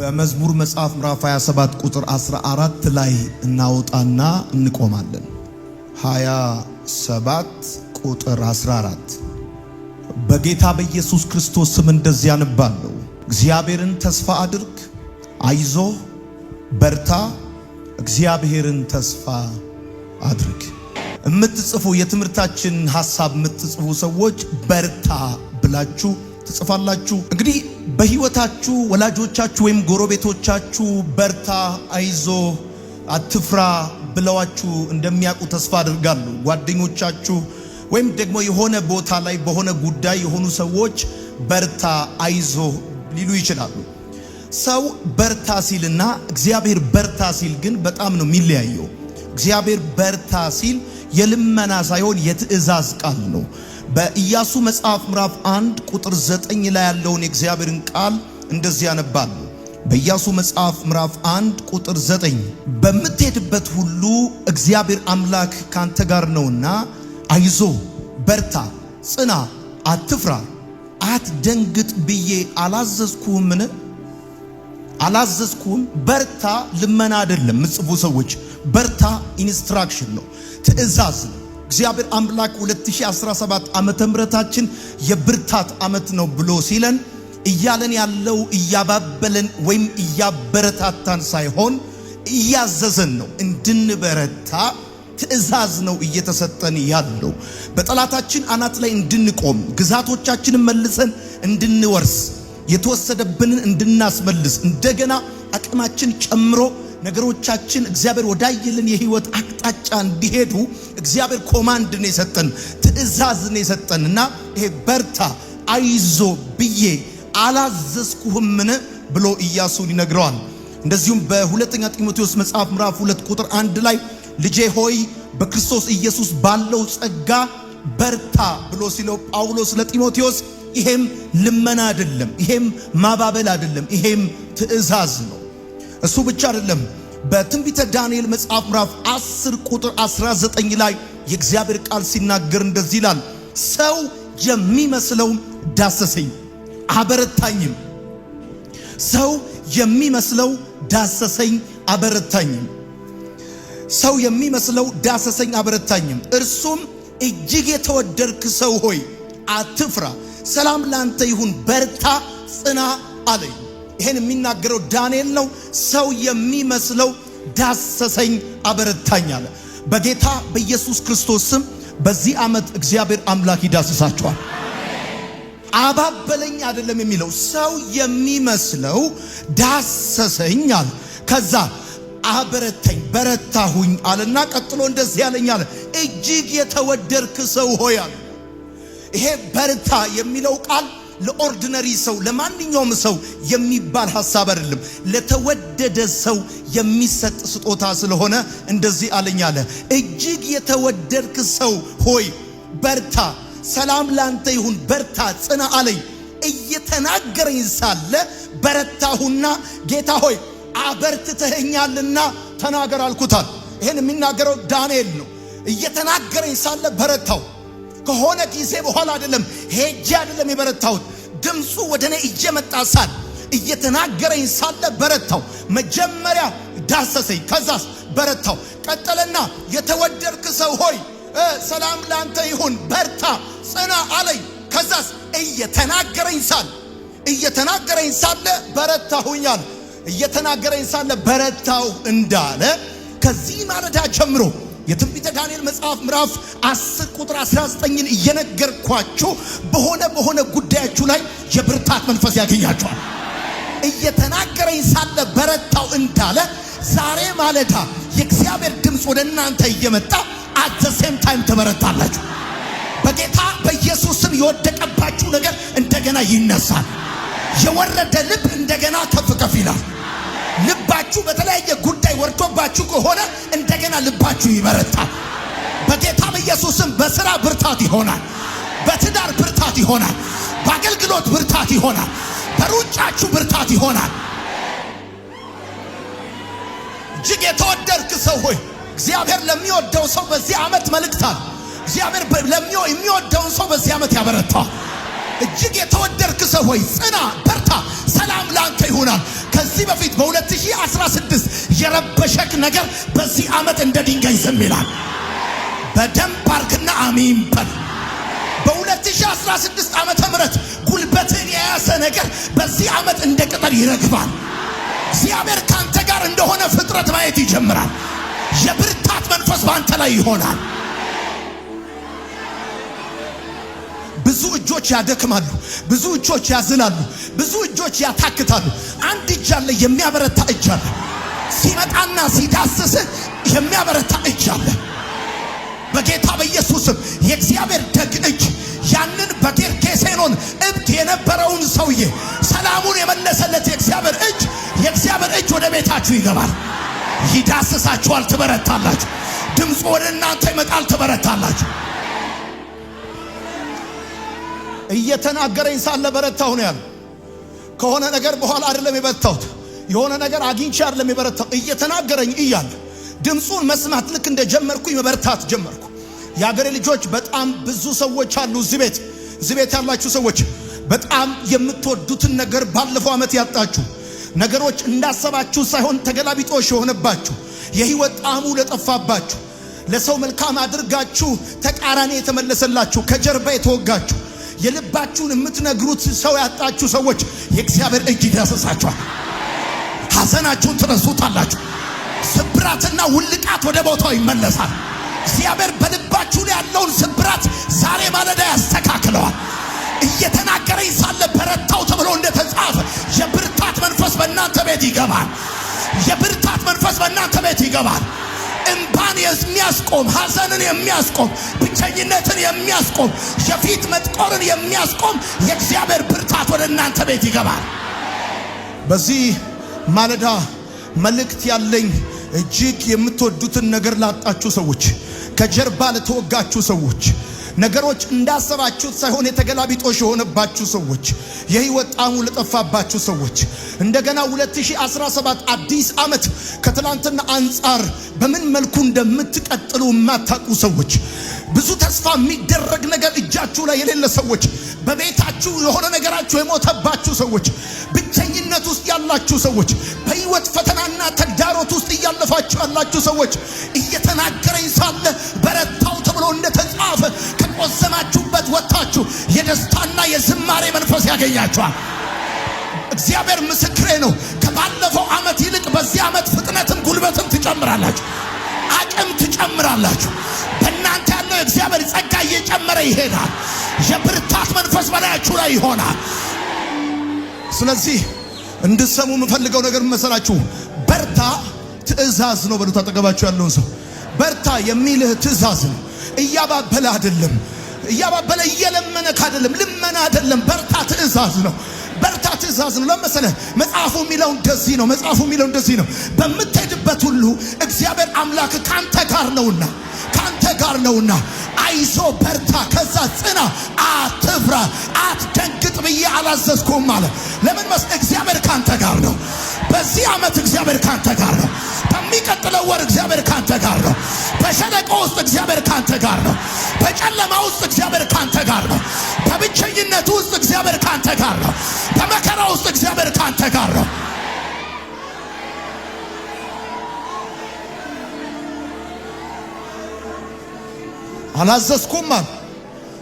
በመዝሙር መጽሐፍ ምዕራፍ 27 ቁጥር 14 ላይ እናውጣና እንቆማለን። 27 ቁጥር 14 በጌታ በኢየሱስ ክርስቶስ ስም እንደዚህ አነባለሁ። እግዚአብሔርን ተስፋ አድርግ፣ አይዞህ፣ በርታ፣ እግዚአብሔርን ተስፋ አድርግ። የምትጽፉ የትምህርታችን ሐሳብ የምትጽፉ ሰዎች በርታ ብላችሁ ትጽፋላችሁ። እንግዲህ በህይወታችሁ ወላጆቻችሁ ወይም ጎረቤቶቻችሁ በርታ፣ አይዞ፣ አትፍራ ብለዋችሁ እንደሚያውቁ ተስፋ አድርጋለሁ። ጓደኞቻችሁ ወይም ደግሞ የሆነ ቦታ ላይ በሆነ ጉዳይ የሆኑ ሰዎች በርታ፣ አይዞ ሊሉ ይችላሉ። ሰው በርታ ሲልና እግዚአብሔር በርታ ሲል ግን በጣም ነው የሚለያየው። እግዚአብሔር በርታ ሲል የልመና ሳይሆን የትእዛዝ ቃል ነው። በኢያሱ መጽሐፍ ምዕራፍ 1 ቁጥር 9 ላይ ያለውን የእግዚአብሔርን ቃል እንደዚህ ያነባሉ። በኢያሱ መጽሐፍ ምዕራፍ 1 ቁጥር 9 በምትሄድበት ሁሉ እግዚአብሔር አምላክ ካንተ ጋር ነውና አይዞ፣ በርታ፣ ጽና፣ አትፍራ፣ አትደንግጥ ብዬ አላዘዝኩህምን? አላዘዝኩም። በርታ ልመና አይደለም። ምጽፉ ሰዎች በርታ ኢንስትራክሽን ነው፣ ትእዛዝ ነው። እግዚአብሔር አምላክ 2017 ዓመተ ምህረታችን የብርታት ዓመት ነው ብሎ ሲለን እያለን ያለው እያባበለን ወይም እያበረታታን ሳይሆን እያዘዘን ነው እንድንበረታ። ትእዛዝ ነው እየተሰጠን ያለው። በጠላታችን አናት ላይ እንድንቆም፣ ግዛቶቻችንን መልሰን እንድንወርስ፣ የተወሰደብንን እንድናስመልስ፣ እንደገና አቅማችን ጨምሮ ነገሮቻችን እግዚአብሔር ወዳየልን የህይወት አቅጣጫ እንዲሄዱ እግዚአብሔር ኮማንድ ነው የሰጠን፣ ትእዛዝ ነው የሰጠንና ይሄ በርታ አይዞ ብዬ አላዘዝኩህምን ብሎ ኢያሱን ይነግረዋል። እንደዚሁም በሁለተኛ ጢሞቴዎስ መጽሐፍ ምዕራፍ 2 ቁጥር 1 ላይ ልጄ ሆይ በክርስቶስ ኢየሱስ ባለው ጸጋ በርታ ብሎ ሲለው ጳውሎስ ለጢሞቴዎስ ይሄም ልመና አይደለም፣ ይሄም ማባበል አይደለም፣ ይሄም ትእዛዝ ነው። እሱ ብቻ አይደለም። በትንቢተ ዳንኤል መጽሐፍ ምዕራፍ 10 ቁጥር 19 ላይ የእግዚአብሔር ቃል ሲናገር እንደዚህ ይላል፣ ሰው የሚመስለው ዳሰሰኝ አበረታኝም። ሰው የሚመስለው ዳሰሰኝ አበረታኝም። ሰው የሚመስለው ዳሰሰኝ አበረታኝም። እርሱም እጅግ የተወደድክ ሰው ሆይ አትፍራ፣ ሰላም ላንተ ይሁን፣ በርታ፣ ጽና አለኝ። ይሄን የሚናገረው ዳንኤል ነው። ሰው የሚመስለው ዳሰሰኝ አበረታኝ አለ። በጌታ በኢየሱስ ክርስቶስ ስም በዚህ ዓመት እግዚአብሔር አምላክ ይዳስሳቸዋል። አባበለኝ አይደለም የሚለው፣ ሰው የሚመስለው ዳሰሰኝ አለ። ከዛ አበረታኝ፣ በረታሁኝ አለና ቀጥሎ እንደዚህ ያለኝ አለ፣ እጅግ የተወደድክ ሰው ሆይ አለ። ይሄ በርታ የሚለው ቃል ለኦርዲነሪ ሰው ለማንኛውም ሰው የሚባል ሐሳብ አይደለም። ለተወደደ ሰው የሚሰጥ ስጦታ ስለሆነ እንደዚህ አለኝ አለ፣ እጅግ የተወደድክ ሰው ሆይ በርታ፣ ሰላም ላንተ ይሁን፣ በርታ፣ ጽና አለኝ። እየተናገረኝ ሳለ በረታሁና ጌታ ሆይ አበርትተኸኛልና ተናገር አልኩታል። ይሄን የሚናገረው ዳንኤል ነው። እየተናገረኝ ሳለ በረታው። ከሆነ ጊዜ በኋላ አይደለም፣ ሄጄ አይደለም የበረታሁት። ድምፁ ወደኔ እየመጣ ሳል እየተናገረኝ ሳለ በረታው። መጀመሪያ ዳሰሰኝ፣ ከዛስ በረታው። ቀጠለና የተወደድክ ሰው ሆይ ሰላም ላንተ ይሁን፣ በርታ፣ ጽና አለኝ። ከዛስ እየተናገረኝ ሳለ በረታሁኛል። እየተናገረኝ ሳለ በረታው እንዳለ ከዚህ ማለዳ ጀምሮ የትንቢተ ዳንኤል መጽሐፍ ምዕራፍ 10 ቁጥር 19ን እየነገርኳችሁ በሆነ ጉዳያችሁ ላይ የብርታት መንፈስ ያገኛችኋል። እየተናገረኝ ሳለ በረታው እንዳለ ዛሬ ማለዳ የእግዚአብሔር ድምፅ ወደ እናንተ እየመጣ አት ዘ ሴም ታይም ተበረታላችሁ። በጌታ በኢየሱስ ስም የወደቀባችሁ ነገር እንደገና ይነሳል። የወረደ ልብ እንደገና ከፍ ይላል። ልባችሁ በተለያየ ጉዳይ ወርዶባችሁ ከሆነ እንደገና ልባችሁ ይበረታል። በጌታ በኢየሱስ ስም በሥራ ብርታት ይሆናል፣ በትዳር ብርታት ይሆናል፣ በአገልግሎት ብርታት ይሆናል፣ በሩጫችሁ ብርታት ይሆናል። እጅግ የተወደድክ ሰው ሆይ እግዚአብሔር ለሚወደው ሰው በዚህ ዓመት መልእክታል። እግዚአብሔር የሚወደውን ሰው በዚህ ዓመት ያበረታል። እጅግ የተወደድክ ሰው ሆይ ጽና፣ በርታ፣ ሰላም ላንተ ይሆናል። ከዚህ በፊት በ2016 የረበሸክ ነገር በዚህ ዓመት እንደ ድንጋይ ዝም ይላል። በደንብ አርግና አሜን በል። በ2016 ዓመተ ምህረት ጉልበትን የያዘ ነገር በዚህ ዓመት እንደ ቅጠል ይረግፋል። እግዚአብሔር ካንተ ጋር እንደሆነ ፍጥረት ማየት ይጀምራል። የብርታት መንፈስ ባንተ ላይ ይሆናል። ብዙ እጆች ያደክማሉ፣ ብዙ እጆች ያዝላሉ፣ ብዙ እጆች ያታክታሉ። አንድ እጅ አለ፣ የሚያበረታ እጅ አለ። ሲመጣና ሲዳስስ የሚያበረታ እጅ አለ። በጌታ በኢየሱስም የእግዚአብሔር ደግ እጅ ያንን በጌርጌሴኖን እብድ የነበረውን ሰውዬ ሰላሙን የመለሰለት የእግዚአብሔር እጅ ወደ ቤታችሁ ይገባል፣ ይዳስሳችኋል፣ ትበረታላችሁ። ድምፁ ወደ እናንተ ይመጣል፣ ትበረታላችሁ። እየተናገረኝ ሳለ በረታሁ ነው ያለው። ከሆነ ነገር በኋላ አይደለም የበረታሁት፣ የሆነ ነገር አግኝቼ አይደለም የበረታሁ። እየተናገረኝ እያለ ድምፁን መስማት ልክ እንደጀመርኩኝ መበርታት ጀመርኩ። የአገሬ ልጆች በጣም ብዙ ሰዎች አሉ እዚህ ቤት ያላችሁ ሰዎች በጣም የምትወዱትን ነገር ባለፈው ዓመት ያጣችሁ፣ ነገሮች እንዳሰባችሁ ሳይሆን ተገላቢጦሽ የሆነባችሁ፣ የህይወት ጣዕሙ ለጠፋባችሁ፣ ለሰው መልካም አድርጋችሁ ተቃራኒ የተመለሰላችሁ፣ ከጀርባ የተወጋችሁ፣ የልባችሁን የምትነግሩት ሰው ያጣችሁ ሰዎች የእግዚአብሔር እጅ ይዳስሳችኋል። ሐዘናችሁን ትረሱታላችሁ። ስብራትና ውልቃት ወደ ቦታው ይመለሳል። እግዚአብሔር በልባችሁ ላይ ያለውን ስብራት ዛሬ ማለዳ ያስተካክለዋል። እየተናገረኝ ሳለ በረታው ተብሎ እንደተጻፈ የብርታት መንፈስ በእናንተ ቤት ይገባል። የብርታት መንፈስ በእናንተ ቤት ይገባል። እንባን የሚያስቆም፣ ሐዘንን የሚያስቆም፣ ብቸኝነትን የሚያስቆም፣ የፊት መጥቆርን የሚያስቆም የእግዚአብሔር ብርታት ወደ እናንተ ቤት ይገባል። በዚህ ማለዳ መልእክት ያለኝ እጅግ የምትወዱትን ነገር ላጣችሁ ሰዎች፣ ከጀርባ ለተወጋችሁ ሰዎች፣ ነገሮች እንዳሰባችሁት ሳይሆን የተገላቢጦሽ የሆነባችሁ ሰዎች፣ የህይወት ጣዕሙ ለጠፋባችሁ ሰዎች፣ እንደገና 2017 አዲስ ዓመት ከትላንትና አንጻር በምን መልኩ እንደምትቀጥሉ የማታውቁ ሰዎች፣ ብዙ ተስፋ የሚደረግ ነገር እጃችሁ ላይ የሌለ ሰዎች፣ በቤታችሁ የሆነ ነገራችሁ የሞተባችሁ ሰዎች፣ ብቸኝነት ውስጥ ያላችሁ ሰዎች፣ በህይወት ፈተናና ተግዳሮት ውስጥ እያለፋችሁ ያላችሁ ሰዎች እየተናገረኝ ሳለ በረታው ተብሎ እንደተጻፈ ከቆዘማችሁበት ወጣችሁ የደስታና የዝማሬ መንፈስ ያገኛችኋል። እግዚአብሔር ምስክሬ ነው። ከባለፈው ዓመት ይልቅ በዚህ ዓመት ፍጥነትም ጉልበትም ትጨምራላችሁ፣ አቅም ትጨምራላችሁ። በእናንተ ያለው የእግዚአብሔር ጸጋ እየጨመረ ይሄዳል። የብርታት መንፈስ በላያችሁ ላይ ይሆናል። ስለዚህ እንድትሰሙ የምፈልገው ነገር መሰላችሁ፣ በርታ ትእዛዝ ነው። በሉት አጠገባችሁ ያለውን ሰው በርታ የሚልህ ትእዛዝ ነው። እያባበለ አይደለም፣ እያባበለ እየለመነክ አይደለም፣ ልመና አይደለም። በርታ ትእዛዝ ነው። በርታ ትእዛዝ ነው። ለምሳሌ መጽሐፉ የሚለው እንደዚህ ነው፣ በምትሄድበት ሁሉ እግዚአብሔር አምላክ ካንተ ጋር ነውና አይዞ በርታ፣ ከዛ ጽና፣ አትፍራ፣ አትደንግጥ ብዬ አላዘዝኩም ማለት። ለምን መስለ እግዚአብሔር ካንተ ጋር ነው። በዚህ ዓመት እግዚአብሔር ካንተ ጋር ነው። በሚቀጥለው ወር እግዚአብሔር ካንተ ጋር ነው። በሸለቆ ውስጥ እግዚአብሔር ካንተ ጋር ነው። በጨለማ ውስጥ እግዚአብሔር ካንተ ጋር ነው። በብቸኝነት ውስጥ እግዚአብሔር ካንተ ጋር ነው። በመከራ ውስጥ እግዚአብሔር ካንተ ጋር ነው።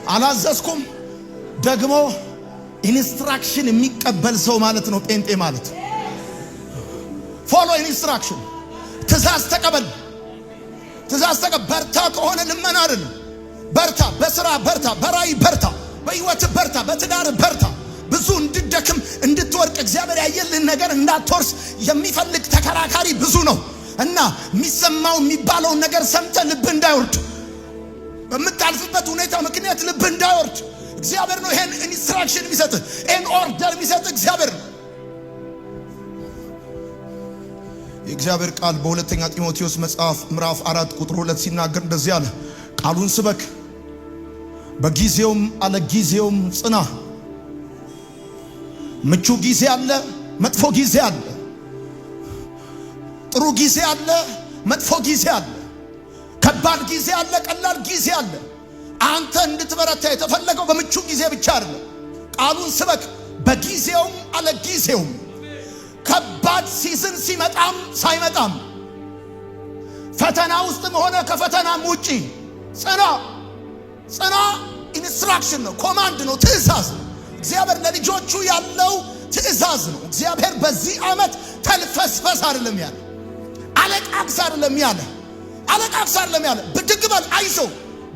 አላዘዝኩም ደግሞ ኢንስትራክሽን የሚቀበል ሰው ማለት ነው ጴንጤ ማለት። ፎሎ ኢንስትራክሽን፣ ትእዛዝ ተቀበል። በርታ ከሆነ ልመና አይደለም። በርታ፣ በስራ በርታ፣ በራይ በርታ፣ በህይወት በርታ፣ በትዳር በርታ። ብዙ እንድደክም እንድትወርቅ እግዚአብሔር ያየልን ነገር እንዳትወርስ የሚፈልግ ተከራካሪ ብዙ ነው እና የሚሰማው የሚባለውን ነገር ሰምተ ልብ እንዳይወርድ፣ በምታልፍበት ሁኔታ ምክንያት ልብ እንዳይወርድ እግዚአብሔር ነው ይሄን ኢንስትራክሽን የሚሰጥ፣ ይሄን ኦርደር የሚሰጥ እግዚአብሔር ነው። የእግዚአብሔር ቃል በሁለተኛ ጢሞቴዎስ መጽሐፍ ምዕራፍ 4 ቁጥር 2 ሲናገር እንደዚህ አለ፣ ቃሉን ስበክ፣ በጊዜውም አለ ጊዜውም ጽና። ምቹ ጊዜ አለ፣ መጥፎ ጊዜ አለ። ጥሩ ጊዜ አለ፣ መጥፎ ጊዜ አለ። ከባድ ጊዜ አለ፣ ቀላል ጊዜ አለ። አንተ እንድትበረታ የተፈለገው በምቹ ጊዜ ብቻ አይደለም። ቃሉን ስበክ፣ በጊዜውም አለ ጊዜውም። ከባድ ሲዝን ሲመጣም ሳይመጣም ፈተና ውስጥም ሆነ ከፈተናም ውጪ ጽና ኢንስትራክሽን ነው፣ ኮማንድ ነው፣ ትእዛዝ ነው። እግዚአብሔር ለልጆቹ ያለው ትእዛዝ ነው። እግዚአብሔር በዚህ ዓመት ተልፈስፈስ አይደለም ያለ፣ አለቃቅስ አይደለም ያለ፣ ብድግ በል አይዞ፣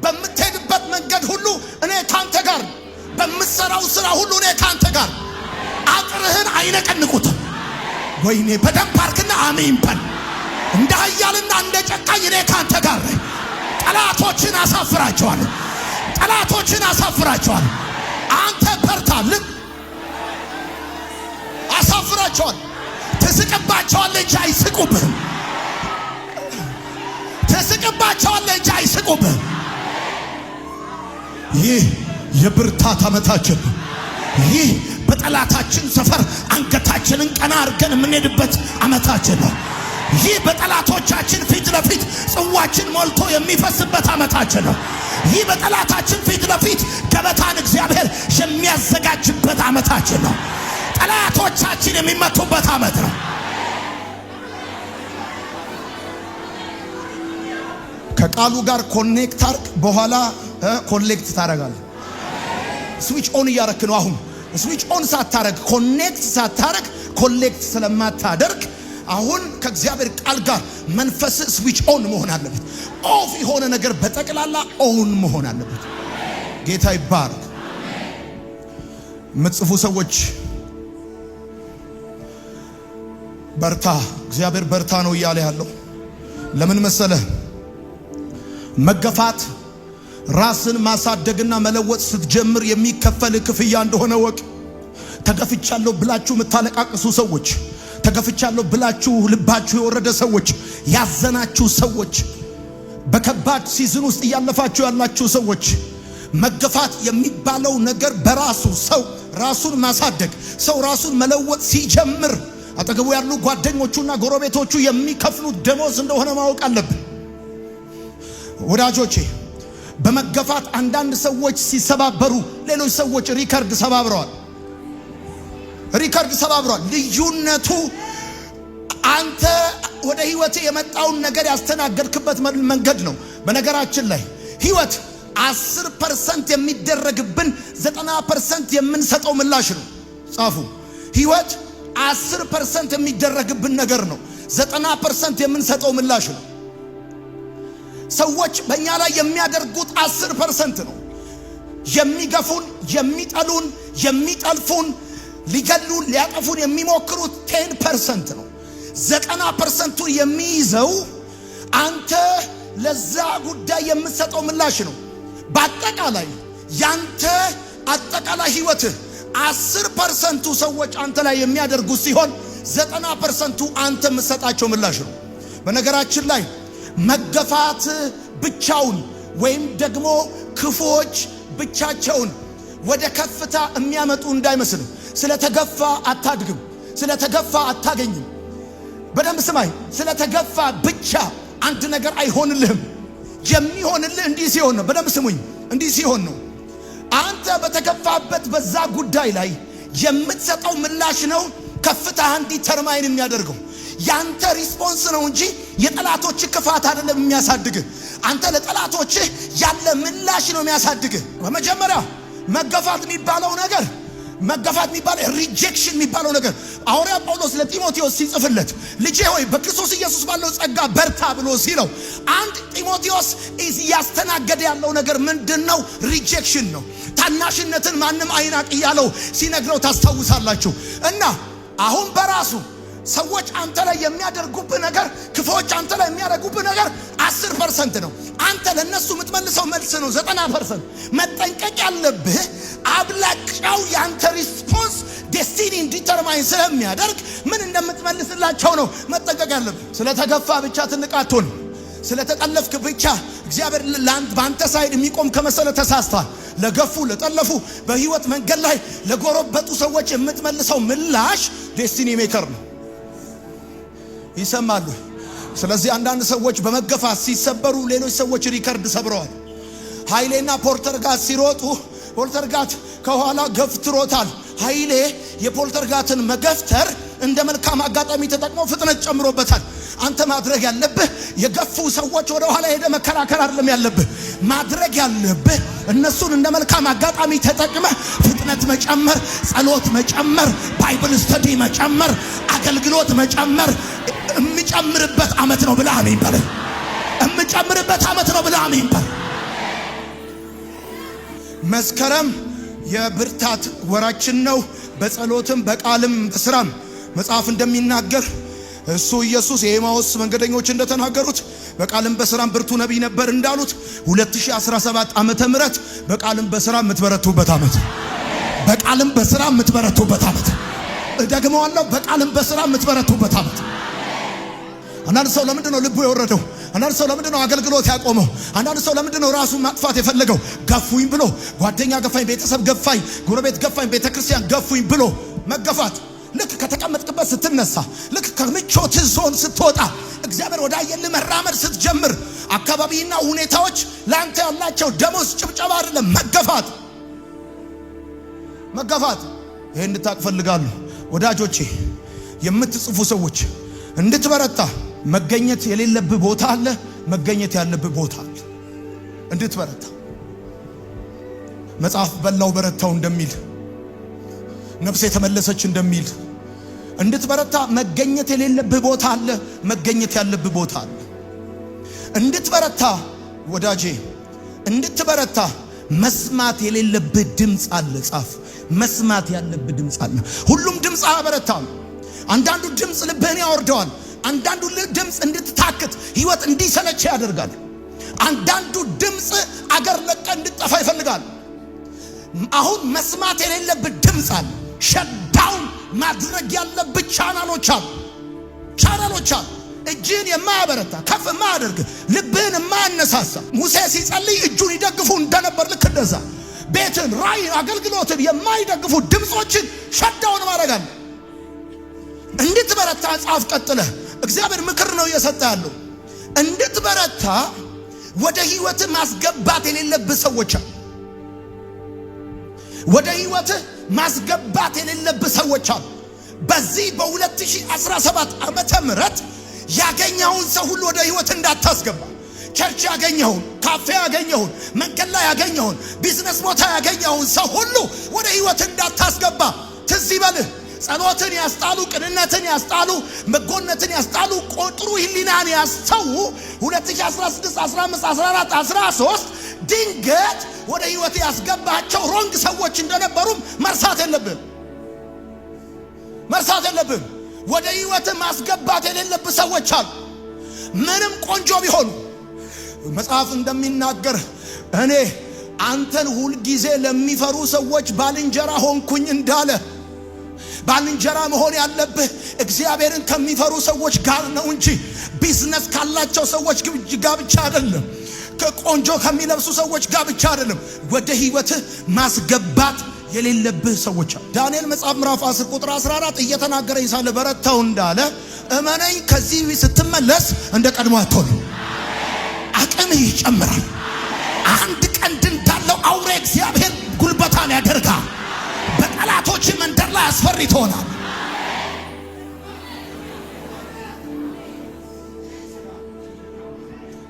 በምትሄድበት መንገድ ሁሉ እኔ ካንተ ጋር ነኝ፣ በምትሰራው ስራ ሁሉ እኔ ካንተ ጋር። አጥርህን አይነቀንቁትም። ወይኔ በደንብ አርክና አሜን በል። እንደ ኃያልና እንደ ጨካኝ እኔ ካንተ ጋር ነኝ። ጠላቶችን አሳፍራቸዋለሁ። አንተ በርታልን። አሳፍራቸዋለሁ። ትስቅባቸዋለህ እንጂ አይስቁብህም። ይህ የብርታት ዓመታችን ነው። ይህ በጠላታችን ሰፈር አንገታችንን ቀና አድርገን የምንሄድበት ዓመታችን ነው። ይህ በጠላቶቻችን ፊት ለፊት ጽዋችን ሞልቶ የሚፈስበት ዓመታችን ነው። ይህ በጠላታችን ፊት ለፊት ገበታን እግዚአብሔር የሚያዘጋጅበት ዓመታችን ነው። ጠላቶቻችን የሚመቱበት ዓመት ነው። ከቃሉ ጋር ኮኔክት አርግ፣ በኋላ ኮኔክት ታረጋለህ። ስዊች ኦን እያረክ ነው። አሁን ስዊች ኦን ሳታረግ ኮኔክት ሳታረግ ኮኔክት ስለማታደርግ አሁን ከእግዚአብሔር ቃል ጋር መንፈስ ስዊች ኦን መሆን አለበት። ኦፍ የሆነ ነገር በጠቅላላ ኦን መሆን አለበት። ጌታ ይባረክ። ምጽፉ ሰዎች በርታ፣ እግዚአብሔር በርታ ነው እያለ ያለው ለምን መሰለህ? መገፋት ራስን ማሳደግና መለወጥ ስትጀምር የሚከፈል ክፍያ እንደሆነ ወቅ። ተገፍቻለሁ ብላችሁ የምታለቃቅሱ ሰዎች፣ ተገፍቻለሁ ብላችሁ ልባችሁ የወረደ ሰዎች፣ ያዘናችሁ ሰዎች፣ በከባድ ሲዝን ውስጥ እያለፋችሁ ያላችሁ ሰዎች፣ መገፋት የሚባለው ነገር በራሱ ሰው ራሱን ማሳደግ፣ ሰው ራሱን መለወጥ ሲጀምር አጠገቡ ያሉ ጓደኞቹና ጎረቤቶቹ የሚከፍሉት ደሞዝ እንደሆነ ማወቅ አለብን። ወዳጆቼ በመገፋት አንዳንድ ሰዎች ሲሰባበሩ፣ ሌሎች ሰዎች ሪከርድ ሰባብረዋል። ልዩነቱ አንተ ወደ ህይወት የመጣውን ነገር ያስተናገድክበት መንገድ ነው። በነገራችን ላይ ህይወት 10% የሚደረግብን 90% የምንሰጠው ምላሽ ነው። ጻፉ። ህይወት 10% የሚደረግብን ነገር ነው፣ 90% የምንሰጠው ምላሽ ነው። ሰዎች በእኛ ላይ የሚያደርጉት 10% ነው። የሚገፉን፣ የሚጠሉን፣ የሚጠልፉን፣ ሊገሉን፣ ሊያጠፉን የሚሞክሩት 10% ነው። 90%ቱን የሚይዘው አንተ ለዛ ጉዳይ የምትሰጠው ምላሽ ነው። በአጠቃላይ ያንተ አጠቃላይ ህይወትህ 10%ቱ ሰዎች አንተ ላይ የሚያደርጉት ሲሆን 90%ቱ አንተ የምትሰጣቸው ምላሽ ነው። በነገራችን ላይ መገፋት ብቻውን ወይም ደግሞ ክፉዎች ብቻቸውን ወደ ከፍታ የሚያመጡ እንዳይመስል። ስለተገፋ አታድግም፣ ስለተገፋ አታገኝም። በደንብ ስማይ። ስለተገፋ ብቻ አንድ ነገር አይሆንልህም። የሚሆንልህ እንዲህ ሲሆን ነው። በደንብ ስሙኝ። እንዲህ ሲሆን ነው። አንተ በተገፋበት በዛ ጉዳይ ላይ የምትሰጠው ምላሽ ነው ከፍታህን ዲተርማይን የሚያደርገው። ያንተ ሪስፖንስ ነው እንጂ የጠላቶች ክፋት አይደለም የሚያሳድግህ። አንተ ለጠላቶች ያለ ምላሽ ነው የሚያሳድግህ። በመጀመሪያ መገፋት የሚባለው ነገር ሪጀክሽን የሚባለው ነገር ሐዋርያ ጳውሎስ ለጢሞቴዎስ ሲጽፍለት ልጄ ሆይ በክርስቶስ ኢየሱስ ባለው ጸጋ በርታ ብሎ ሲለው አንድ ጢሞቴዎስ ያስተናገደ ያለው ነገር ምንድነው? ሪጀክሽን ነው። ታናሽነትን ማንም አይናቅ እያለው ሲነግረው ታስታውሳላችሁ። እና አሁን በራሱ ሰዎች አንተ ላይ የሚያደርጉብህ ነገር፣ ክፎች አንተ ላይ የሚያደርጉብህ ነገር 10% ነው። አንተ ለነሱ የምትመልሰው መልስ ነው 90%። መጠንቀቅ ያለብህ አብላጫው ያንተ ሪስፖንስ ዴስቲኒን ዲተርማይን ስለሚያደርግ ምን እንደምትመልስላቸው ነው መጠንቀቅ ያለብህ። ስለተገፋ ብቻ ትንቅ አትሁን። ስለተጠለፍክ ብቻ እግዚአብሔር በአንተ ሳይድ የሚቆም ከመሰለ ተሳስተሃል። ለገፉ፣ ለጠለፉ፣ በህይወት መንገድ ላይ ለጎረበጡ ሰዎች የምትመልሰው ምላሽ ዴስቲኒ ሜከር ነው። ይሰማሉ። ስለዚህ አንዳንድ ሰዎች በመገፋት ሲሰበሩ ሌሎች ሰዎች ሪከርድ ሰብረዋል። ኃይሌና ፖልተርጋት ሲሮጡ ፖልተርጋት ከኋላ ገፍትሮታል። ኃይሌ የፖልተርጋትን መገፍተር እንደ መልካም አጋጣሚ ተጠቅመው ፍጥነት ጨምሮበታል። አንተ ማድረግ ያለብህ የገፉ ሰዎች ወደ ኋላ ሄደ መከራከር አይደለም ያለብህ። ማድረግ ያለብህ እነሱን እንደ መልካም አጋጣሚ ተጠቅመህ ፍጥነት መጨመር፣ ጸሎት መጨመር፣ ባይብል ስተዲ መጨመር፣ አገልግሎት መጨመር። እምጨምርበት ዓመት ነው ብለህ አሜን በል። እምጨምርበት ዓመት ነው ብለህ አሜን በል። መስከረም የብርታት ወራችን ነው። በጸሎትም በቃልም በስራም መጽሐፍ እንደሚናገር እሱ ኢየሱስ የኤማውስ መንገደኞች እንደተናገሩት በቃልም በስራም ብርቱ ነቢይ ነበር እንዳሉት 2017 ዓመተ ምህረት በቃልም በስራ የምትበረቱበት ዓመት፣ በቃልም በስራ የምትበረቱበት ዓመት። ደግሞዋለሁ፣ በቃልም በስራ የምትበረቱበት ዓመት። አንዳንድ ሰው ለምንድን ነው ልቡ የወረደው? አንዳንድ ሰው ለምንድን ነው አገልግሎት ያቆመው? አንዳንድ ሰው ለምንድን ነው ራሱን ማጥፋት የፈለገው? ገፉኝ ብሎ ጓደኛ ገፋኝ፣ ቤተሰብ ገፋኝ፣ ጎረቤት ገፋኝ፣ ቤተክርስቲያን ገፉኝ ብሎ መገፋት። ልክ ከተቀመጥክበት ስትነሳ፣ ልክ ከምቾት ዞን ስትወጣ፣ እግዚአብሔር ወዳየልህ መራመድ ስትጀምር፣ አካባቢና ሁኔታዎች ላንተ ያላቸው ደሞዝ ጭብጨባ አይደለም፣ መገፋት መገፋት። ይሄን እንድታቅ ፈልጋለሁ ወዳጆቼ፣ የምትጽፉ ሰዎች እንድትበረታ መገኘት የሌለብህ ቦታ አለ፣ መገኘት ያለብህ ቦታ አለ። እንድትበረታ መጽሐፍ በላው በረታው እንደሚል፣ ነፍስ የተመለሰች እንደሚል፣ እንድትበረታ መገኘት የሌለብህ ቦታ አለ፣ መገኘት ያለብህ ቦታ አለ። እንድትበረታ ወዳጄ፣ እንድትበረታ መስማት የሌለብህ ድምፅ አለ። ጻፍ፣ መስማት ያለብህ ድምፅ አለ። ሁሉም ድምፅ አያበረታም። አንዳንዱ ድምፅ ልብህን ያወርደዋል። አንዳንዱ ድምፅ እንድትታክት ህይወት እንዲሰለች ያደርጋል። አንዳንዱ ድምፅ አገር ለቀ እንድትጠፋ ይፈልጋል። አሁን መስማት የሌለብህ ድምፅ አለ። ሸዳውን ማድረግ ያለብህ ቻናሎች አሉ። እጅህን የማያበረታ ከፍ የማያደርግ ልብህን የማያነሳሳ። ሙሴ ሲጸልይ እጁን ይደግፉ እንደነበር ልክ እንደዛ ቤትን፣ ራእይን፣ አገልግሎትን የማይደግፉ ድምፆችን ሸዳውን ማድረግ አለ። እንድትበረታ ጻፍ። ቀጥለህ እግዚአብሔር ምክር ነው እየሰጠ ያለው። እንድትበረታ ወደ ህይወት ማስገባት የሌለብህ ሰዎች አሉ። ወደ ህይወት ማስገባት የሌለብህ ሰዎች አሉ። በዚህ በ2017 ዓመተ ምህረት ያገኘውን ሰው ሁሉ ወደ ህይወት እንዳታስገባ። ቸርች ያገኘውን፣ ካፌ ያገኘውን፣ መንገድ ላይ ያገኘውን፣ ቢዝነስ ቦታ ያገኘውን ሰው ሁሉ ወደ ህይወት እንዳታስገባ። ትዝ ይበልህ፣ ጸሎትን ያስጣሉ፣ ቅንነትን ያስጣሉ፣ መጎነትን ያስጣሉ፣ ቆጥሩ ህሊናን ያስተው 2016 15 14 13 ድንገት ወደ ህይወት ያስገባቸው ሮንግ ሰዎች እንደነበሩም መርሳት የለብም። ወደ ህይወት ማስገባት የሌለብህ ሰዎች አሉ። ምንም ቆንጆ ቢሆኑ መጽሐፍ እንደሚናገር እኔ አንተን ሁል ጊዜ ለሚፈሩ ሰዎች ባልንጀራ ሆንኩኝ እንዳለ፣ ባልንጀራ መሆን ያለብህ እግዚአብሔርን ከሚፈሩ ሰዎች ጋር ነው እንጂ ቢዝነስ ካላቸው ሰዎች ጋር ብቻ አይደለም። ከቆንጆ ከሚለብሱ ሰዎች ጋር ብቻ አይደለም። ወደ ህይወትህ ማስገባት የሌለብህ ሰዎች አሉ። ዳንኤል መጽሐፍ ምዕራፍ 10 ቁጥር 14 እየተናገረ ይሳለ በረታው እንዳለ እመነኝ፣ ከዚህ ስትመለስ እንደ ቀድሞ አትሆንም። አቅምህ ይጨምራል። አንድ ቀንድ እንዳለው አውሬ እግዚአብሔር ጉልበታን ያደርጋል። በጠላቶች መንደር ላይ አስፈሪ ትሆናል።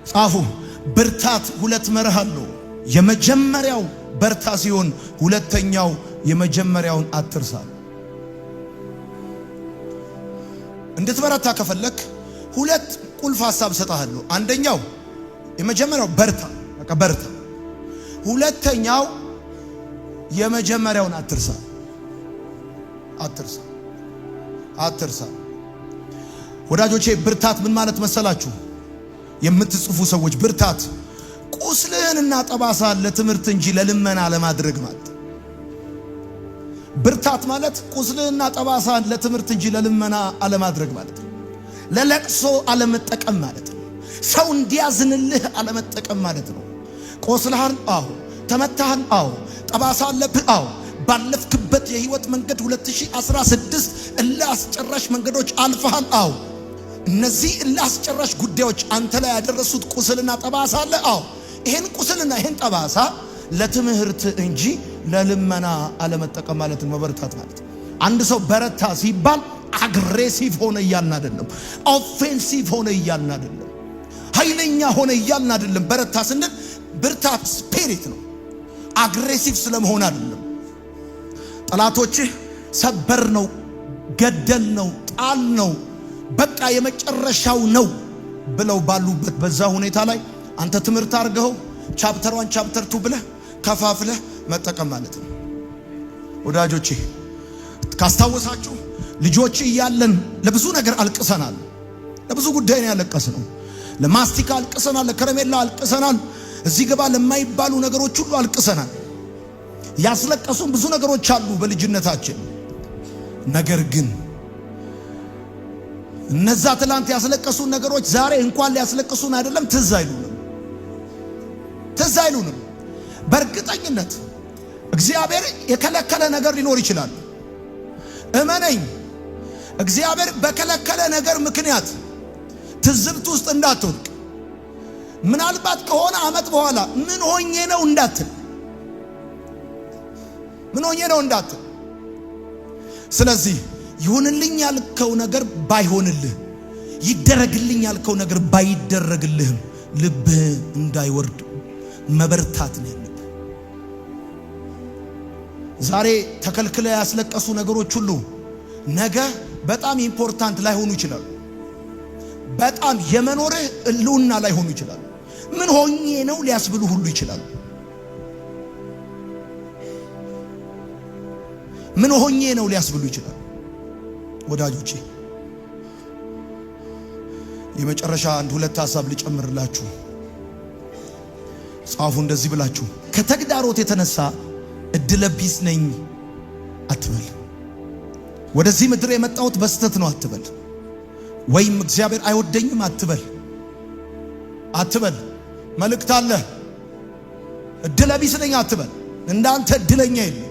ጻፉ። ብርታት ሁለት መርህ አለው። የመጀመሪያው በርታ ሲሆን ሁለተኛው የመጀመሪያውን አትርሳ። እንድትበረታ ከፈለክ ሁለት ቁልፍ ሐሳብ ሰጣለሁ። አንደኛው የመጀመሪያው በርታ፣ በቃ በርታ። ሁለተኛው የመጀመሪያውን አትርሳ። ወዳጆቼ ብርታት ምን ማለት መሰላችሁ? የምትጽፉ ሰዎች ብርታት ቁስልህንና ጠባሳን ለትምህርት እንጂ ለልመና ለማድረግ ማለት። ብርታት ማለት ቁስልህንና ጠባሳን ለትምህርት እንጂ ለልመና አለማድረግ ማለት ነው። ለለቅሶ አለመጠቀም ማለት ነው። ሰው እንዲያዝንልህ አለመጠቀም ማለት ነው። ቆስልህን፣ አዎ። ተመታህን፣ አዎ። ጠባሳ አለብህ፣ አዎ። ባለፍክበት የህይወት መንገድ 2016 እልህ አስጨራሽ መንገዶች አልፈሃል፣ አዎ። እነዚህ እልህ አስጨራሽ ጉዳዮች አንተ ላይ ያደረሱት ቁስልና ጠባሳ አለ፣ አዎ። ይሄን ቁስልና ይሄን ጠባሳ ለትምህርት እንጂ ለልመና አለመጠቀም ማለት ነው። መበርታት ማለት አንድ ሰው በረታ ሲባል አግሬሲቭ ሆነ እያልን አይደለም። ኦፌንሲቭ ሆነ እያልን አይደለም። ኃይለኛ ሆነ እያልን አይደለም። በረታ ስንል ብርታት ስፒሪት ነው። አግሬሲቭ ስለመሆን አይደለም። ጠላቶችህ ሰበር ነው፣ ገደል ነው፣ ጣል ነው፣ በቃ የመጨረሻው ነው ብለው ባሉበት በዛ ሁኔታ ላይ አንተ ትምህርት አድርገው ቻፕተር 1 ቻፕተር 2 ብለህ ከፋፍለህ መጠቀም ማለት ነው። ወዳጆቼ ካስታወሳችሁ ልጆች እያለን ለብዙ ነገር አልቅሰናል። ለብዙ ጉዳይ ነው ያለቀስነው። ለማስቲካ አልቅሰናል፣ ለከረሜላ አልቅሰናል፣ እዚህ ገባ ለማይባሉ ነገሮች ሁሉ አልቅሰናል። ያስለቀሱን ብዙ ነገሮች አሉ በልጅነታችን። ነገር ግን እነዛ ትላንት ያስለቀሱን ነገሮች ዛሬ እንኳን ሊያስለቅሱን አይደለም ትዝ አይሉንም። በእርግጠኝነት እግዚአብሔር የከለከለ ነገር ሊኖር ይችላል። እመነኝ፣ እግዚአብሔር በከለከለ ነገር ምክንያት ትዝብት ውስጥ እንዳትወድቅ፣ ምናልባት ከሆነ ዓመት በኋላ ምን ሆኜ ነው እንዳትል። ስለዚህ ይሁንልኝ ያልከው ነገር ባይሆንልህ፣ ይደረግልኝ ያልከው ነገር ባይደረግልህም ልብህ እንዳይወርድ መበርታት ነው ያለብህ። ዛሬ ተከልክለ ያስለቀሱ ነገሮች ሁሉ ነገ በጣም ኢምፖርታንት ላይሆኑ ይችላሉ። በጣም የመኖርህ ህልውና ላይሆኑ ይችላሉ። ምን ሆኜ ነው ሊያስብሉ ሁሉ ይችላሉ። ምን ሆኜ ነው ሊያስብሉ ይችላሉ። ወዳጆቼ የመጨረሻ አንድ ሁለት ሐሳብ ልጨምርላችሁ። ጻፉ እንደዚህ ብላችሁ፣ ከተግዳሮት የተነሳ እድለቢስ ነኝ አትበል። ወደዚህ ምድር የመጣሁት በስተት ነው አትበል። ወይም እግዚአብሔር አይወደኝም አትበል። መልእክት አለ። እድለቢስ ነኝ አትበል። እንዳንተ እድለኛ የለም።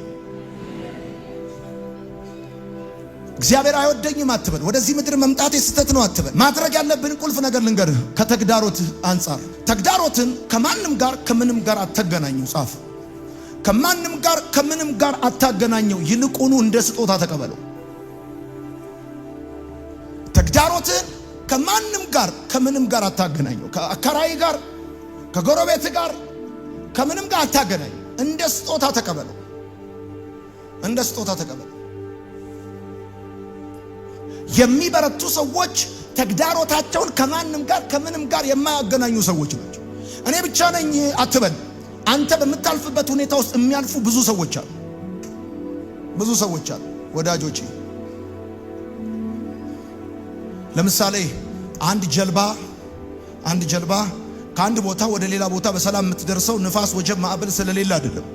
እግዚአብሔር አይወደኝም አትበል። ወደዚህ ምድር መምጣት የስተት ነው አትበል። ማድረግ ያለብን ቁልፍ ነገር ልንገርህ። ከተግዳሮት አንጻር ተግዳሮትን ከማንም ጋር ከምንም ጋር አታገናኘው። ጻፍ። ከማንም ጋር ከምንም ጋር አታገናኘው። ይልቁኑ እንደ ስጦታ ተቀበለው። ተግዳሮትን ከማንም ጋር ከምንም ጋር አታገናኘው። ከአከራይ ጋር፣ ከጎረቤት ጋር፣ ከምንም ጋር አታገናኘው። እንደ ስጦታ ተቀበለው። የሚበረቱ ሰዎች ተግዳሮታቸውን ከማንም ጋር ከምንም ጋር የማያገናኙ ሰዎች ናቸው። እኔ ብቻ ነኝ አትበል። አንተ በምታልፍበት ሁኔታ ውስጥ የሚያልፉ ብዙ ሰዎች አሉ። ወዳጆቼ ለምሳሌ አንድ ጀልባ ከአንድ ቦታ ወደ ሌላ ቦታ በሰላም የምትደርሰው ንፋስ፣ ወጀብ፣ ማዕበል ስለሌለ አይደለም።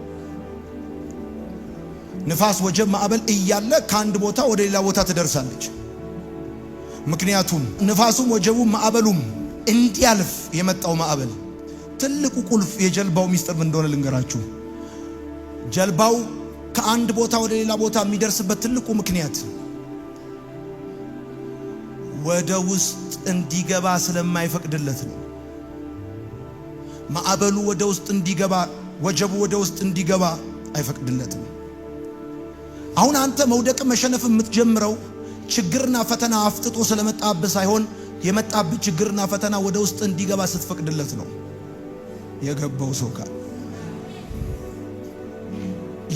ንፋስ፣ ወጀብ፣ ማዕበል እያለ ከአንድ ቦታ ወደ ሌላ ቦታ ትደርሳለች። ምክንያቱም ንፋሱም ወጀቡም ማዕበሉም እንዲያልፍ የመጣው ማዕበል ትልቁ ቁልፍ የጀልባው ሚስጥር ምን እንደሆነ ልንገራችሁ። ጀልባው ከአንድ ቦታ ወደ ሌላ ቦታ የሚደርስበት ትልቁ ምክንያት ወደ ውስጥ እንዲገባ ስለማይፈቅድለት ነው። ማዕበሉ ወደ ውስጥ እንዲገባ፣ ወጀቡ ወደ ውስጥ እንዲገባ አይፈቅድለትም። አሁን አንተ መውደቅ መሸነፍ የምትጀምረው ችግርና ፈተና አፍጥጦ ስለመጣብህ ሳይሆን የመጣብህ ችግርና ፈተና ወደ ውስጥ እንዲገባ ስትፈቅድለት ነው። የገባው ሰው ጋር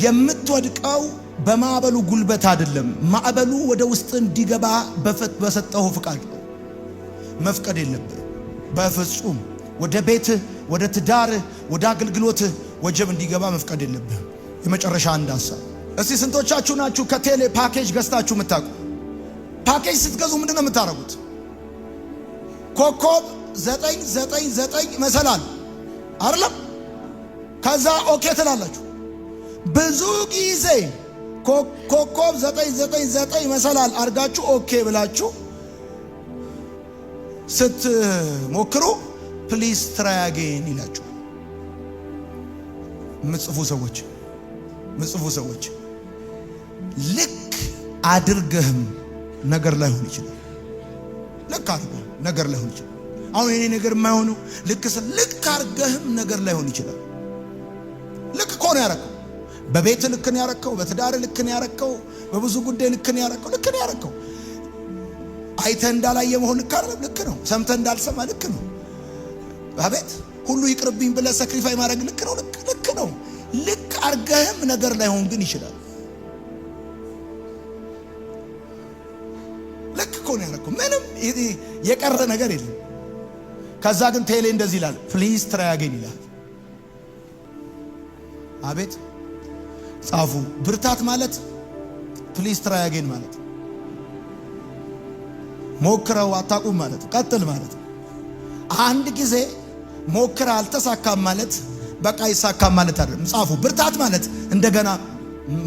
የምትወድቀው በማዕበሉ ጉልበት አይደለም። ማዕበሉ ወደ ውስጥ እንዲገባ በሰጠው ፍቃድ ነው። መፍቀድ የለብህ በፍጹም። ወደ ቤትህ፣ ወደ ትዳርህ፣ ወደ አገልግሎትህ ወጀብ እንዲገባ መፍቀድ የለብህ። የመጨረሻ አንድ ሐሳብ። እስቲ ስንቶቻችሁ ናችሁ ከቴሌ ፓኬጅ ገዝታችሁ የምታውቁ? ፓኬጅ ስትገዙ ምንድን ነው የምታደርጉት? ኮከብ 999 መሰላል አይደለም? ከዛ ኦኬ ትላላችሁ። ብዙ ጊዜ ኮከብ 999 መሰላል አርጋችሁ ኦኬ ብላችሁ ስትሞክሩ ፕሊዝ ትራይ አጌን ይላችሁ። ምጽፉ ሰዎች ልክ አድርገህም ነገር ላይሆን ይችላል። ልክ አድርገህም ነገር ላይሆን ይችላል። አሁን የኔ ነገር የማይሆነው ልክ አድርገህም ነገር ላይሆን ይችላል። ልክ እኮ ነው ያረከው። በቤት ልክ ነው ያረከው። በትዳር ልክ ነው ያረከው። በብዙ ጉዳይ ልክ ነው ያረከው። አይተህ እንዳላየ መሆን ልክ ነው። ሰምተህ እንዳልሰማ ልክ ነው። አቤት ሁሉ ይቅርብኝ ብለህ ሰክሪፋይ ማድረግ ልክ ነው። ልክ ነው። ልክ አርገህም ነገር ላይ ሆን ግን ይችላል። ልክ እኮ ነው ያደረኩት። ምንም የቀረ ነገር የለም። ከዛ ግን ቴሌ እንደዚህ ይላል፣ ፕሊዝ ትራይ አገን ይላል። አቤት ጻፉ። ብርታት ማለት ፕሊዝ ትራይ አገን ማለት ሞክረው አታቁም ማለት ቀጥል ማለት። አንድ ጊዜ ሞክረ አልተሳካም ማለት በቃ ይሳካም ማለት አይደለም። ጻፉ። ብርታት ማለት እንደገና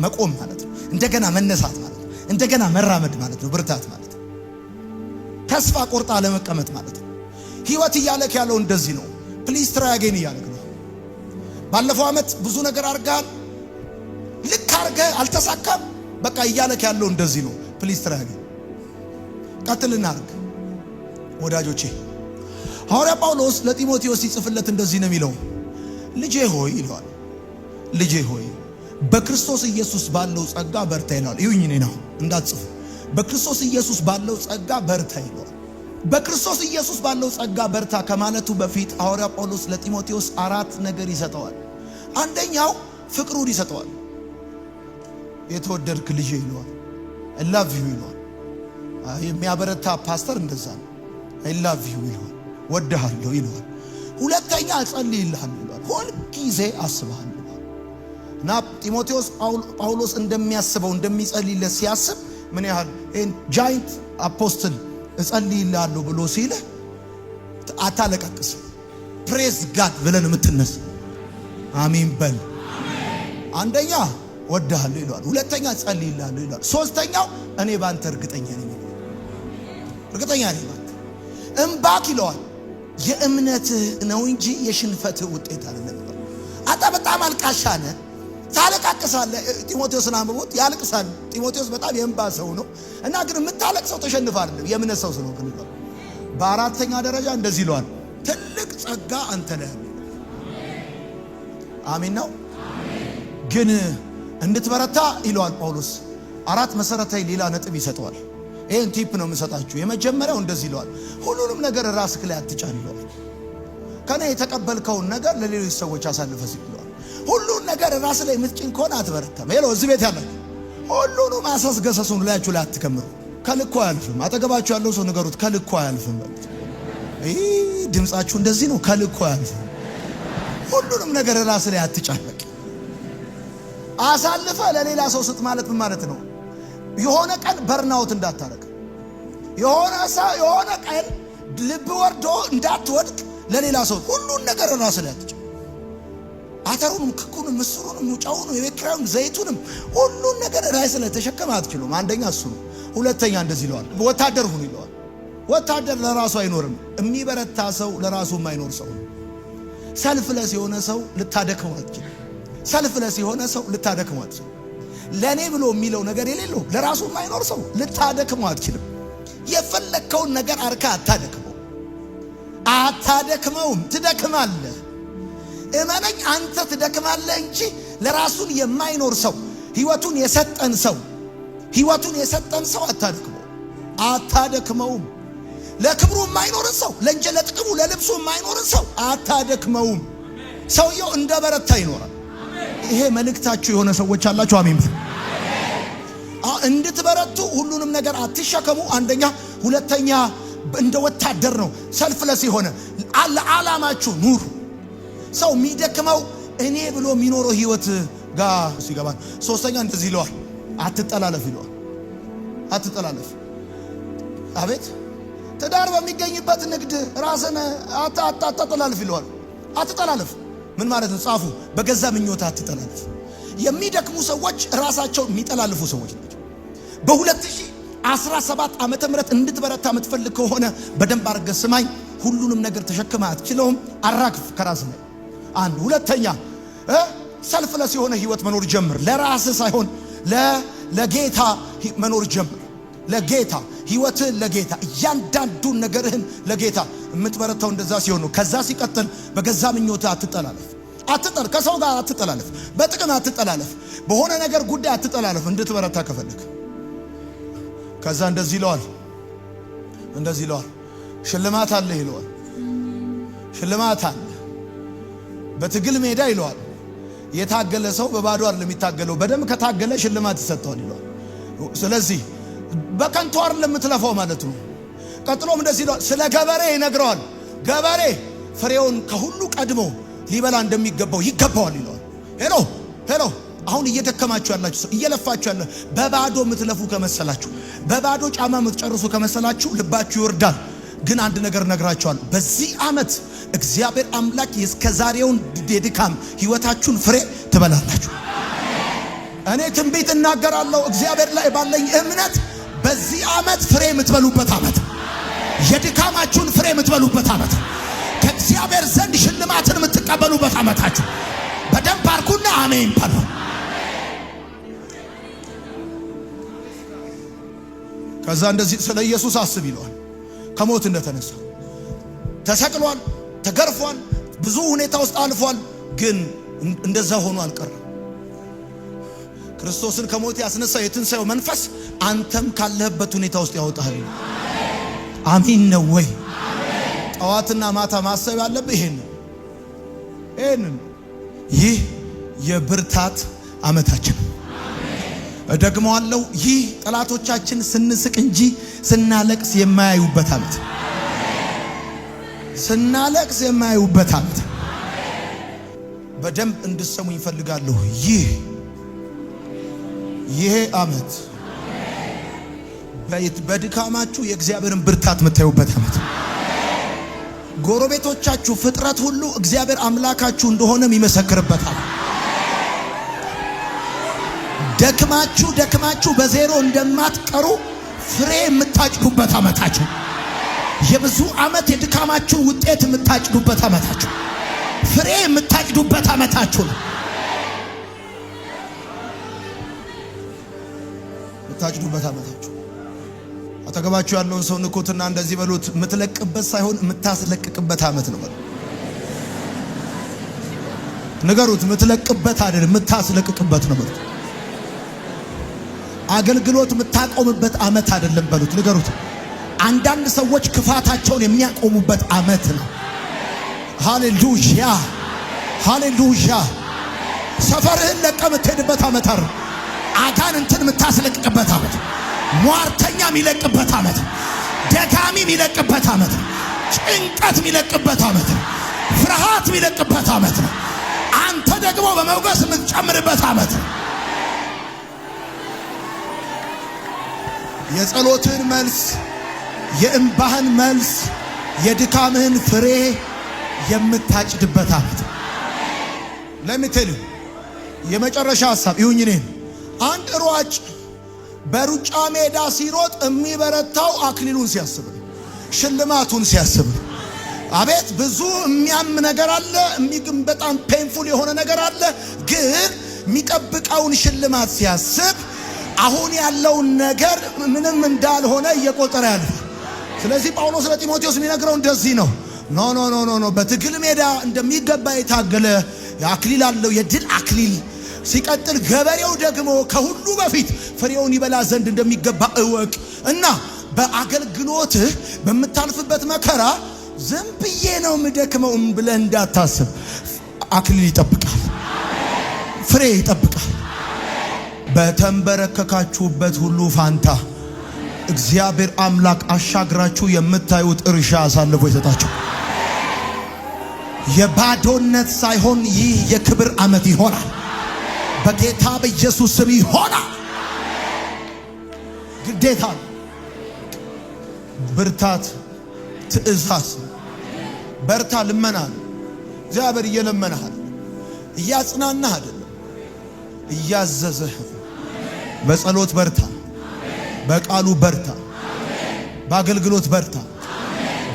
መቆም ማለት ነው። እንደገና መነሳት ማለት ነው። እንደገና መራመድ ማለት ነው። ብርታት ማለት ተስፋ ቆርጣ ለመቀመጥ ማለት ነው። ህይወት እያለክ ያለው እንደዚህ ነው። ፕሊዝ ትራይ አገን እያለክ ነው። ባለፈው ዓመት ብዙ ነገር አርጋል፣ ልክ አርገ አልተሳካም በቃ እያለክ ያለው እንደዚህ ነው። ፕሊዝ ትራይ አገን ቀጥልና አርግ። ወዳጆቼ ሐዋርያ ጳውሎስ ለጢሞቴዎስ ሲጽፍለት እንደዚህ ነው የሚለው፣ ልጄ ሆይ ይለዋል። ልጄ ሆይ በክርስቶስ ኢየሱስ ባለው ጸጋ በርታ ይለዋል። ይሁኝ ነው እንዳትጽፉ። በክርስቶስ ኢየሱስ ባለው ጸጋ በርታ ይለዋል። በክርስቶስ ኢየሱስ ባለው ጸጋ በርታ ከማለቱ በፊት ሐዋርያ ጳውሎስ ለጢሞቴዎስ 4 ነገር ይሰጠዋል። አንደኛው ፍቅሩን ይሰጠዋል። የተወደድክ ልጄ ይለዋል። I love you ይለዋል። የሚያበረታ ፓስተር እንደዛ ነው። I love you ይለዋል። ወድሃለሁ ይለዋል። ሁለተኛ እጸልይልሃለሁ ይለዋል። ሁል ጊዜ አስብሃለሁ ይለዋል። እና ጢሞቴዎስ ጳውሎስ እንደሚያስበው እንደሚጸልይለት ሲያስብ ምን ያህል ጃይንት አፖስትል እጸልይልሃለሁ ብሎ ሲልህ አታለቃቅስ። ፕሬዝ ጋድ ብለን የምትነሳ አሜን በል። አንደኛ ወድሃለሁ ይለዋል። ሁለተኛ እጸልይልሃለሁ ይለዋል። ሶስተኛው እኔ ባንተ እርግጠኛ ነኝ። እርግጠኛ ነኝ ባንተ እምባክ ይለዋል። የእምነትህ ነው እንጂ የሽንፈትህ ውጤት አይደለም። አንተ በጣም አልቃሻ ነህ፣ ታለቃቅሳለህ። ጢሞቴዎስን አንብቦት ያልቅሳል። ጢሞቴዎስ በጣም የእምባ ሰው ነው እና ግን የምታለቅሰው ተሸንፈህ አይደለም፣ የእምነት ሰው ስለሆንክ ነው። በአራተኛ ደረጃ እንደዚህ ይለዋል፣ ትልቅ ጸጋ አንተ ነህ። አሜን ነው። ግን እንድትበረታ ይለዋል ጳውሎስ 4 መሰረታዊ ሌላ ነጥብ ይሰጠዋል። ይሄን ቲፕ ነው የምሰጣችሁ። የመጀመሪያው እንደዚህ ይለዋል፣ ሁሉንም ነገር ራስህ ላይ አትጫን ይለዋል። ከኔ የተቀበልከውን ነገር ለሌሎች ሰዎች አሳልፈህ ስጥ ይለዋል። ሁሉን ነገር ራስህ ላይ የምትጭን ከሆነ አትበረታም። ሄሎ እዚህ ቤት ያላችሁ ሁሉንም አሳስገሰሱን ላያችሁ ላይ አትከምሩ። ከልኩ አያልፍም። አጠገባችሁ ያለው ሰው ንገሩት፣ ከልኩ አያልፍም። ድምጻችሁ እንደዚህ ነው፣ ከልኩ አያልፍም። ሁሉንም ነገር ራስህ ላይ አትጫን። አሳልፈህ ለሌላ ሰው ስጥ ማለት ምን ማለት ነው? የሆነ ቀን በርናውት እንዳታረግ፣ የሆነ ቀን ልብ ወርዶ እንዳትወድቅ ለሌላ ሰው ሁሉን ነገር ራስ ላይ አትጭ። አተሩንም፣ ክኩንም፣ ምስሩንም፣ ጫውንም፣ የቤት ኪራዩንም፣ ዘይቱንም ሁሉን ነገር ራስ ላይ ተሸከመ አትችሉም። አንደኛ እሱ ነው። ሁለተኛ እንደዚህ ይለዋል፣ ወታደር ሁኑ ይለዋል። ወታደር ለራሱ አይኖርም። የሚበረታ ሰው ለራሱ የማይኖር ሰው። ሰልፍለስ የሆነ ሰው ልታደክመው አትችልም። ሰልፍለስ የሆነ ሰው ልታደክመው አትችልም። ለኔ ብሎ የሚለው ነገር የሌለው ለራሱ የማይኖር ሰው ልታደክመው አትችልም። የፈለከውን ነገር አርካ አታደክመውም። ትደክማለህ። እመነኝ፣ አንተ ትደክማለህ እንጂ ለራሱን የማይኖር ሰው፣ ህይወቱን የሰጠን ሰው አታደክመውም። ለክብሩ የማይኖርን ሰው፣ ለጥቅሙ ለልብሱ የማይኖርን ሰው አታደክመውም። ሰውየው እንደ በረታ ይኖራል። ይሄ መልእክታችሁ የሆነ ሰዎች አላችሁ። አሜን። እንድትበረቱ ሁሉንም ነገር አትሸከሙ። አንደኛ። ሁለተኛ እንደ ወታደር ነው። ሰልፍለስ የሆነ ለዓላማችሁ ኑሩ። ሰው የሚደክመው እኔ ብሎ የሚኖረው ህይወት ጋር ሲገባ። ሶስተኛ እንደዚህ ይለዋል፣ አትጠላለፍ ይለዋል። አትጠላለፍ። አቤት ትዳር በሚገኝበት ንግድ ራስን አትጠላለፍ ይለዋል። አትጠላለፍ ምን ማለት ነው? ጻፉ። በገዛ ምኞት አትጠላለፍ። የሚደክሙ ሰዎች ራሳቸው የሚጠላልፉ ሰዎች ናቸው። በ2017 ዓመተ ምህረት እንድትበረታ የምትፈልግ ከሆነ በደንብ አድርገህ ስማኝ። ሁሉንም ነገር ተሸክመህ አትችለውም። አራግፍ ከራስ ላይ አንድ። ሁለተኛ ሰልፍለስ የሆነ ህይወት መኖር ጀምር። ለራስህ ሳይሆን ለጌታ መኖር ጀምር። ለጌታ ህይወትህን ለጌታ፣ እያንዳንዱን ነገርህን ለጌታ። የምትበረታው እንደዛ ሲሆን ነው። ከዛ ሲቀጥል በገዛ ምኞትህ አትጠላለፍ። ከሰው ጋር አትጠላለፍ። በጥቅም አትጠላለፍ። በሆነ ነገር ጉዳይ አትጠላለፍ እንድትበረታ ከፈለክ። ከዛ እንደዚህ ይለዋል፣ እንደዚህ ይለዋል፣ ሽልማት አለ ይለዋል። ሽልማት አለ በትግል ሜዳ ይለዋል። የታገለ ሰው በባዶ አይደለም የሚታገለው፣ በደም ከታገለ ሽልማት ይሰጠዋል ይለዋል። ስለዚህ በከንቱ አይደለም የምትለፋው ማለት ነው። ቀጥሎም እንደዚህ ይለዋል፣ ስለ ገበሬ ይነግረዋል። ገበሬ ፍሬውን ከሁሉ ቀድሞ ሊበላ እንደሚገባው ይገባዋል ይለዋል። ሄሎ አሁን እየደከማችሁ ያላችሁ ሰው፣ እየለፋችሁ ያለ በባዶ የምትለፉ ከመሰላችሁ፣ በባዶ ጫማ የምትጨርሱ ከመሰላችሁ ልባችሁ ይወርዳል። ግን አንድ ነገር ነግራችኋል። በዚህ ዓመት እግዚአብሔር አምላክ የእስከዛሬውን የድካም ህይወታችሁን ፍሬ ትበላላችሁ። እኔ ትንቢት እናገራለሁ እግዚአብሔር ላይ ባለኝ እምነት። በዚህ ዓመት ፍሬ የምትበሉበት ዓመት፣ የድካማችሁን ፍሬ የምትበሉበት ዓመት፣ ከእግዚአብሔር ዘንድ ሽልማትን የምትቀበሉበት ዓመታችሁ። በደንብ አርኩና አሜን በሉ። ከዛ እንደዚህ ስለ ኢየሱስ አስብ ይለዋል። ከሞት እንደተነሳ ተሰቅሏል፣ ተገርፏል፣ ብዙ ሁኔታ ውስጥ አልፏል። ግን እንደዛ ሆኖ አልቀረም። ክርስቶስን ከሞት ያስነሳ የትንሣኤው መንፈስ አንተም ካለህበት ሁኔታ ውስጥ ያወጣል። አሜን ነው ወይ? ጠዋትና ማታ ማሰብ ያለብህ ይሄንን። ይህ የብርታት ዓመታችን። እደግመዋለሁ፣ ይህ ጠላቶቻችን ስንስቅ እንጂ ስናለቅስ የማያዩበት ዓመት፣ ስናለቅስ የማያዩበት ዓመት። በደንብ እንድሰሙኝ ይፈልጋለሁ። ይሄ ዓመት በድካማችሁ የእግዚአብሔርን ብርታት የምታዩበት ዓመት፣ ጎረቤቶቻችሁ፣ ፍጥረት ሁሉ እግዚአብሔር አምላካችሁ እንደሆነ የሚመሰክርበት ዓመት፣ ደክማችሁ በዜሮ እንደማትቀሩ ፍሬ የምታጭዱበት ዓመታችሁ፣ የብዙ ዓመት የድካማችሁ ውጤት የምታጭዱበት ዓመታችሁ፣ ፍሬ የምታጭዱበት ዓመታችሁ ነው። የምታጭዱበት ዓመታችሁ። አጠገባችሁ ያለውን ሰው ንኩትና እንደዚህ በሉት፣ የምትለቅበት ሳይሆን የምታስለቅቅበት ዓመት ነው በሉ። ንገሩት፣ የምትለቅበት አይደለም የምታስለቅቅበት ነው በሉት። አገልግሎት የምታቆምበት ዓመት አይደለም በሉት። ንገሩት፣ አንዳንድ ሰዎች ክፋታቸውን የሚያቆሙበት ዓመት ነው። ሃሌሉያ ሃሌሉያ። ሰፈርህን ለቀህ የምትሄድበት ዓመት አይደል። አጋንንትን የምታስለቅቅበት ዓመት፣ ሟርተኛ የሚለቅበት ዓመት፣ ደጋሚ የሚለቅበት ዓመት፣ ጭንቀት የሚለቅበት ዓመት፣ ፍርሃት የሚለቅበት ዓመት ነው። አንተ ደግሞ በመውገስ የምትጨምርበት ዓመት ነው። የጸሎትን መልስ፣ የእንባህን መልስ፣ የድካምህን ፍሬ የምታጭድበት ዓመት። ለምትሉ የመጨረሻ ሐሳብ ይሁን። እኔን አንድ ሯጭ በሩጫ ሜዳ ሲሮጥ የሚበረታው አክሊሉን ሲያስብ፣ ሽልማቱን ሲያስብ። አቤት ብዙ የሚያም ነገር አለ፣ በጣም ፔንፉል የሆነ ነገር አለ። ግን የሚጠብቀውን ሽልማት ሲያስብ አሁን ያለውን ነገር ምንም እንዳልሆነ እየቆጠረ ያለ። ስለዚህ ጳውሎስ ለጢሞቴዎስ የሚነግረው እንደዚህ ነው። ኖ በትግል ሜዳ እንደሚገባ የታገለ አክሊል አለው፣ የድል አክሊል። ሲቀጥል ገበሬው ደግሞ ከሁሉ በፊት ፍሬውን ይበላ ዘንድ እንደሚገባ እወቅ እና በአገልግሎትህ በምታልፍበት መከራ ዝም ብዬ ነው የምደክመው ብለህ እንዳታስብ። አክሊል ይጠብቃል፣ ፍሬ ይጠብቃል። በተንበረከካችሁበት ሁሉ ፋንታ እግዚአብሔር አምላክ አሻግራችሁ የምታዩት እርሻ አሳልፎ ይሰጣችሁ። የባዶነት ሳይሆን ይህ የክብር ዓመት ይሆናል። በጌታ በኢየሱስ ስም ይሆናል። ግዴታ ብርታት፣ ትእዛዝ። በርታ፣ ልመና ነው። እግዚአብሔር እየለመነህ እያጽናናህ አይደለም፣ እያዘዘህ። በጸሎት በርታ፣ በቃሉ በርታ፣ በአገልግሎት በርታ፣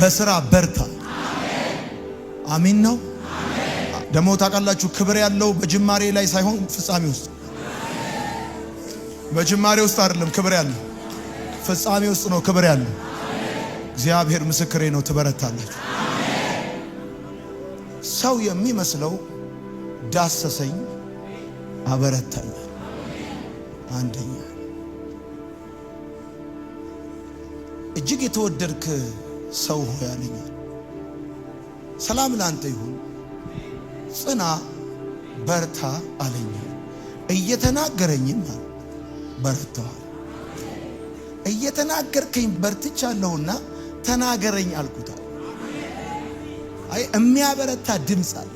በስራ በርታ። አሜን ነው። ደግሞ ታውቃላችሁ ክብር ያለው በጅማሬ ላይ ሳይሆን ፍጻሜ ውስጥ። በጅማሬ ውስጥ አይደለም ክብር ያለው፣ ፍጻሜ ውስጥ ነው ክብር ያለው። እግዚአብሔር ምስክሬ ነው። ትበረታላችሁ። ሰው የሚመስለው ዳሰሰኝ፣ አበረታኝ። አንደኛ እጅግ የተወደድክ ሰው ሆይ አለኛል። ሰላም ላንተ ይሁን፣ ጽና፣ በርታ አለኛል። እየተናገረኝም በረታዋል። እየተናገርከኝ በርትቻለሁና ተናገረኝ አልኩታል። አይ የሚያበረታ ድምጽ አለ።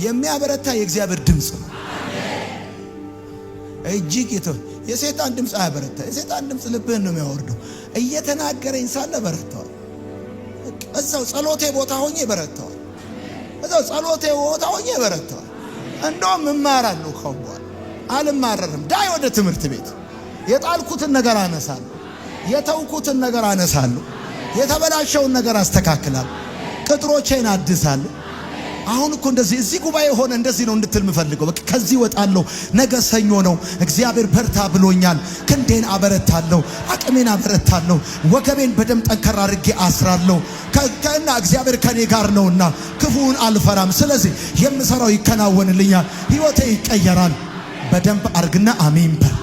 የሚያበረታ የእግዚአብሔር ድምጽ ነው። እጅግ የሰይጣን ድምጽ አያበረታ። የሰይጣን ድምጽ ልብህን ነው የሚያወርደው። እየተናገረኝ ሳለ በረታዋል። እዛው ጸሎቴ ቦታ ሆኜ በረታዋል። እዛው ጸሎቴ ቦታ ሆኜ በረታዋል። እንደውም እማራለሁ። ከውቧል አልማረርም። ዳይ ወደ ትምህርት ቤት የጣልኩትን ነገር አነሳለሁ። የተውኩትን ነገር አነሳለሁ። የተበላሸውን ነገር አስተካክላለሁ። ቅጥሮቼን አድሳለሁ። አሁን እኮ እንደዚህ እዚህ ጉባኤ ሆነ እንደዚህ ነው እንድትል ምፈልገው። በቃ ከዚህ ወጣለሁ። ነገ ሰኞ ነው። እግዚአብሔር በርታ ብሎኛል። ክንዴን አበረታለሁ፣ አቅሜን አበረታለሁ፣ ወገቤን በደም ጠንከር አድርጌ አስራለሁ። ከና እግዚአብሔር ከኔ ጋር ነውና ክፉን አልፈራም። ስለዚህ የምሰራው ይከናወንልኛል፣ ህይወቴ ይቀየራል። በደንብ አርግና አሜን በል።